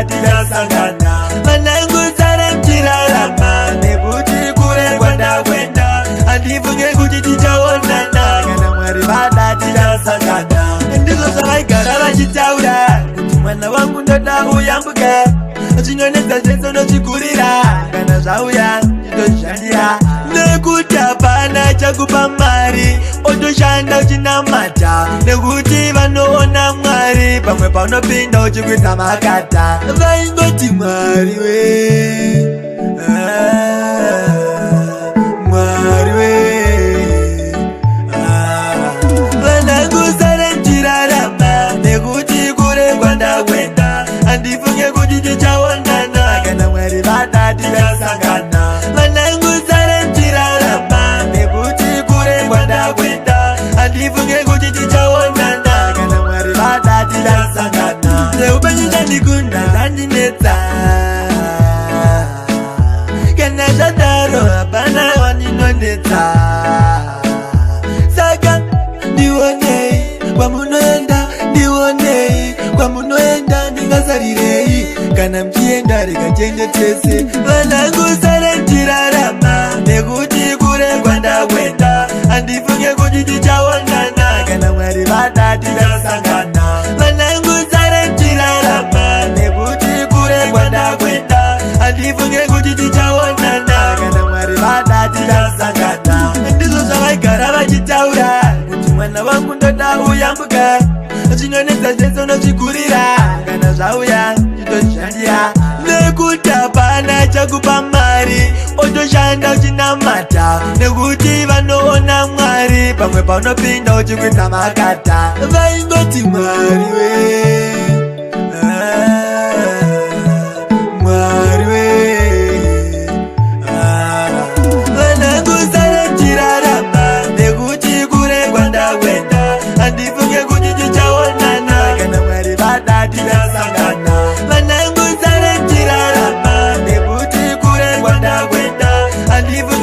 badati tasangana. Vanangu Sarai Muchirarama nekuti kure kwandakwenda handifunge kuti tichaonana kana Mwari badati tasangana. Ndizvo zvavaigara vachitaura kuti mwana wangu ndoda uyambuka chinonetsa zvese unochigurira kana zvauya chitozvishandira nekuti hapana chakupa mari otoshanda uchinamata nekuti vanoona Mwari pamwe paunopinda uchikuita makata vaingoti Mwari we Mwari we vanangu Sarai Muchirarama nekuti kure kwandakwenda handifunge kuti tichaonana kana Mwari badati tasangana. Vanangu Sarai Muchirarama nekuti kure kwandakwenda handifunge kuti tichaonana kana Mwari badati tasangana. Neupenyu chandikunda zvandinetsa kana zvadaro hapana waninonetsa. Saka ndionei kwamunoenda, ndionei kwamunoenda, ndingasarirei kana muchienda rekachengetese vanangu Sarai Muchirarama nekuti kure kwandakwenda handifunge kuti tichaonana kana Mwari badati tasangana. Vanangu Sarai Muchirarama nekuti kure kwandakwenda handifunge kuti tichaonana kana Mwari badati tasangana. Ndizvo zvavaigara vachitaura kuti mwana wangu ndoda uyambuka chinonetsa zvese unochigurira kana zvauya chitozvishandira nekuti hapana chakupa mari otoshanda uchinamata nekuti vanoona Mwari pamwe paunopinda uchikuita makata vaingoti Mwari we Mwari we vanangu Sarai Muchirarama nekuti kure kwandakwenda handifunge kuti tichaonana kana Mwari badati tasangana. Vanangu Sarai Muchirarama nekuti kure kwandakwenda handifunge